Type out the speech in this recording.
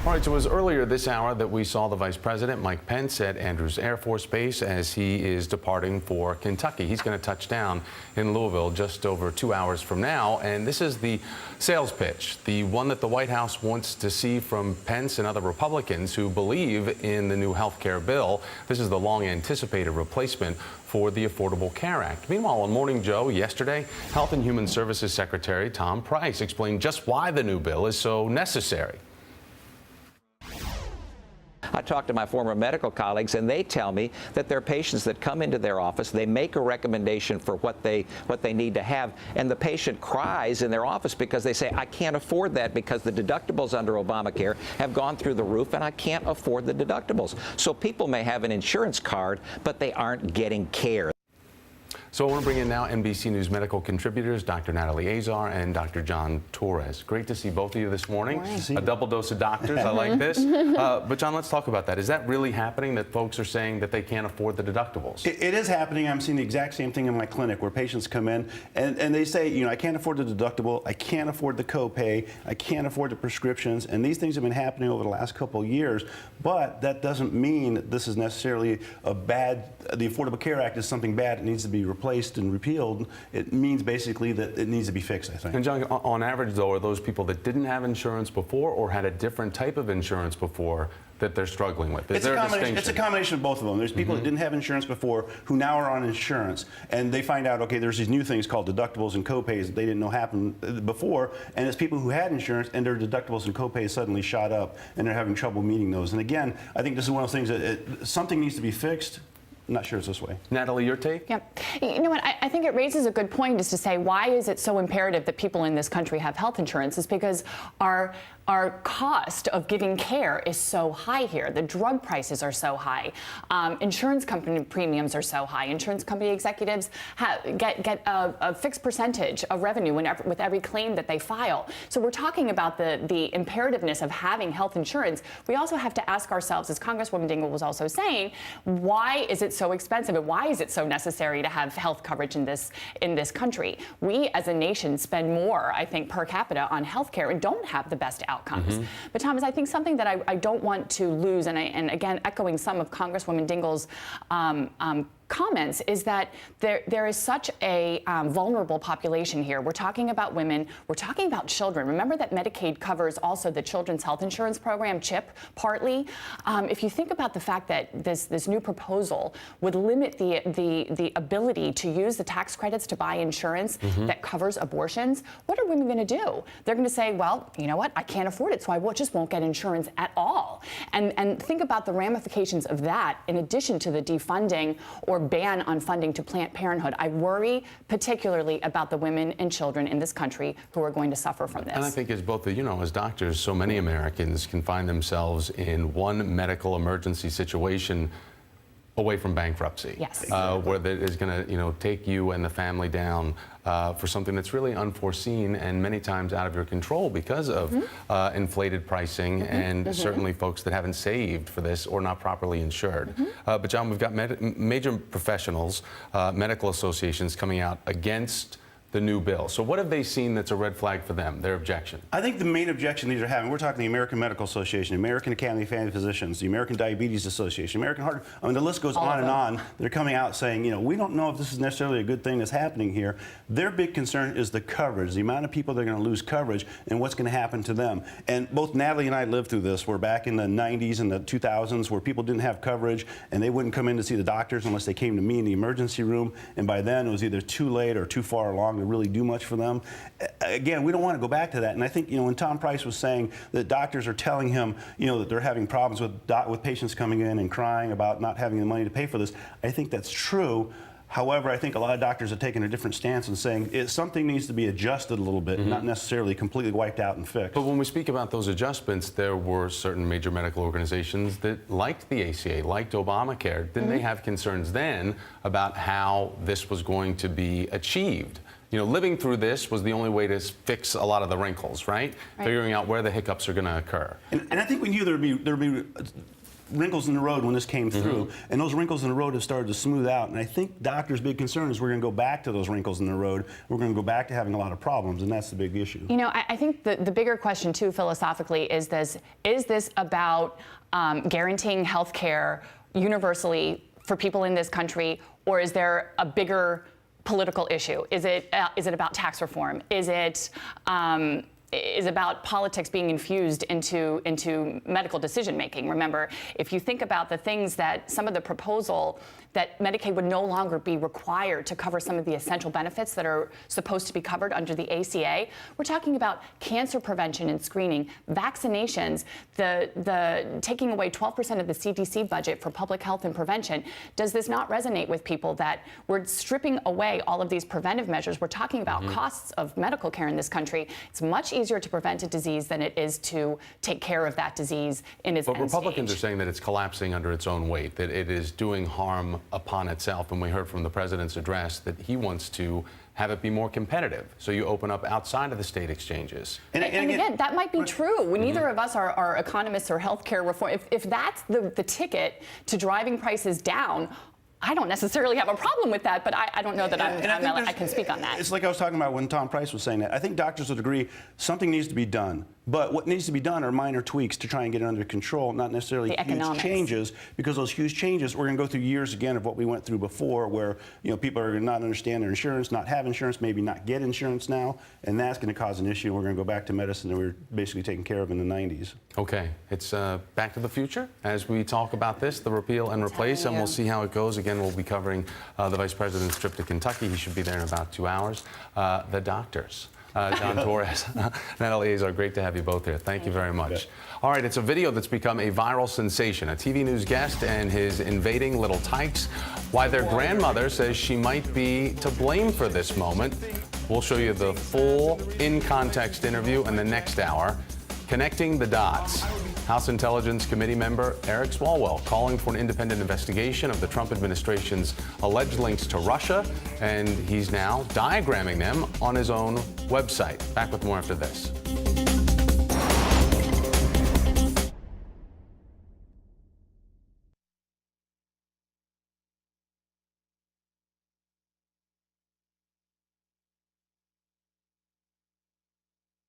All right, so it was earlier this hour that we saw the Vice President, Mike Pence, at Andrews Air Force Base as he is departing for Kentucky. He's going to touch down in Louisville just over 2 hours from now. And this is the sales pitch, the one that the White House wants to see from Pence and other Republicans who believe in the new health care bill. This is the long-anticipated replacement for the Affordable Care Act. Meanwhile, on Morning Joe yesterday, Health and Human Services Secretary Tom Price explained just why the new bill is so necessary. I talk to my former medical colleagues, and they tell me that there are patients that come into their office, they make a recommendation for what they need to have, and the patient cries in their office because they say, I can't afford that because the deductibles under Obamacare have gone through the roof and I can't afford the deductibles. So people may have an insurance card, but they aren't getting care. So I want to bring in now NBC News medical contributors, Dr. Natalie Azar and Dr. John Torres. Great to see both of you this morning. A double dose of doctors. I like this. But John, let's talk about that. Is that really happening, that folks are saying that they can't afford the deductibles? It is happening. I'm seeing the exact same thing in my clinic where patients come in and they say, you know, I can't afford the deductible, I can't afford the copay, I can't afford the prescriptions, and these things have been happening over the last couple of years, but that doesn't mean that this is necessarily a bad, the Affordable Care Act is something bad, it needs to be replaced and repealed. It means basically that it needs to be fixed, I think. And John, on average though, are those people that didn't have insurance before or had a different type of insurance before that they're struggling with? Is there a distinction? It's a combination of both of them. There's people that didn't have insurance before who now are on insurance, and they find out, okay, there's these new things called deductibles and copays that they didn't know happened before, and it's people who had insurance and their deductibles and copays suddenly shot up and they're having trouble meeting those. And again, I think this is one of those things that something needs to be fixed. I'm not sure it's this way. Natalie, your take? Yep. You know what, I think it raises a good point, is to say, why is it so imperative that people in this country have health insurance? Is because our cost of giving care is so high here. The drug prices are so high. Insurance company premiums are so high. Insurance company executives get a fixed percentage of revenue with every claim that they file. So we're talking about the imperativeness of having health insurance. We also have to ask ourselves, as Congresswoman Dingell was also saying, why is it so expensive and why is it so necessary to have health coverage in this country? We as a nation spend more, I think, per capita on health care and don't have the best outcomes. But Thomas, I think something that I don't want to lose, and again, echoing some of Congresswoman Dingell's comments, is that there is such a vulnerable population here. We're talking about women, we're talking about children. Remember that Medicaid covers also the Children's Health Insurance Program, CHIP, partly. If you think about the fact that this new proposal would limit the ability to use the tax credits to buy insurance that covers abortions, what are women going to do? They're going to say, well, you know what, I can't afford it, so I just won't get insurance at all. And think about the ramifications of that in addition to the defunding or ban on funding to Planned Parenthood. I worry particularly about the women and children in this country who are going to suffer from this. And I think as both, as doctors, so many Americans can find themselves in one medical emergency situation away from bankruptcy. Yes. Where that is going to, take you and the family down for something that's really unforeseen and many times out of your control because of inflated pricing and certainly folks that haven't saved for this or not properly insured. But John, we've got major professionals, medical associations coming out against the new bill. So what have they seen that's a red flag for them, their objection? I think the main objection these are having, we're talking the American Medical Association, the American Academy of Family Physicians, the American Diabetes Association, American Heart, I mean, the list goes on and on. They're coming out saying, we don't know if this is necessarily a good thing that's happening here. Their big concern is the coverage, the amount of people that are going to lose coverage and what's going to happen to them. And both Natalie and I lived through this. We're back in the 90s and the 2000s where people didn't have coverage and they wouldn't come in to see the doctors unless they came to me in the emergency room. And by then it was either too late or too far along to really do much for them. Again, we don't want to go back to that. And I think, when Tom Price was saying that doctors are telling him, that they're having problems with patients coming in and crying about not having the money to pay for this, I think that's true. However, I think a lot of doctors are taking a different stance and saying something needs to be adjusted a little bit, not necessarily completely wiped out and fixed. But when we speak about those adjustments, there were certain major medical organizations that liked the ACA, liked Obamacare. Didn't they have concerns then about how this was going to be achieved? Living through this was the only way to fix a lot of the wrinkles, right? Figuring out where the hiccups are going to occur. And I think we knew there'd be wrinkles in the road when this came through, and those wrinkles in the road have started to smooth out. And I think doctors' big concern is we're going to go back to those wrinkles in the road. We're going to go back to having a lot of problems, and that's the big issue. You know, I think the bigger question too, philosophically, is this about guaranteeing health care universally for people in this country, or is there a bigger political issue? Is it about tax reform? Is it about politics being infused into medical decision making? Remember, if you think about the things that some of the proposal that Medicaid would no longer be required to cover some of the essential benefits that are supposed to be covered under the ACA. We're talking about cancer prevention and screening, vaccinations, the taking away 12% of the CDC budget for public health and prevention. Does this not resonate with people that we're stripping away all of these preventive measures? We're talking about costs of medical care in this country. It's much easier to prevent a disease than it is to take care of that disease in its end But Republicans stage. are saying that it's collapsing under its own weight, that it is doing harm upon itself. And we heard from the president's address that he wants to have it be more competitive. So you open up outside of the state exchanges. And again, that might be true. Neither of us are economists or healthcare reform. If that's the ticket to driving prices down, I don't necessarily have a problem with that, but I don't know that I can speak on that. It's like I was talking about when Tom Price was saying that. I think doctors would agree something needs to be done. But what needs to be done are minor tweaks to try and get it under control, not necessarily huge changes, because those huge changes, we're going to go through years again of what we went through before, where people are going to not understand their insurance, not have insurance, maybe not get insurance now, and that's going to cause an issue. We're going to go back to medicine that we were basically taken care of in the 90s. Okay, it's back to the future as we talk about this, the repeal and replace, and we'll see how it goes. Again, we'll be covering the Vice President's trip to Kentucky. He should be there in about 2 hours. The doctors. John Torres, Natalie Azar, great to have you both here. Thank you very much. All right, it's a video that's become a viral sensation. A TV news guest and his invading little tykes. Why their grandmother says she might be to blame for this moment. We'll show you the full in-context interview in the next hour. Connecting the dots. House Intelligence Committee member Eric Swalwell calling for an independent investigation of the Trump administration's alleged links to Russia, and he's now diagramming them on his own website. Back with more after this.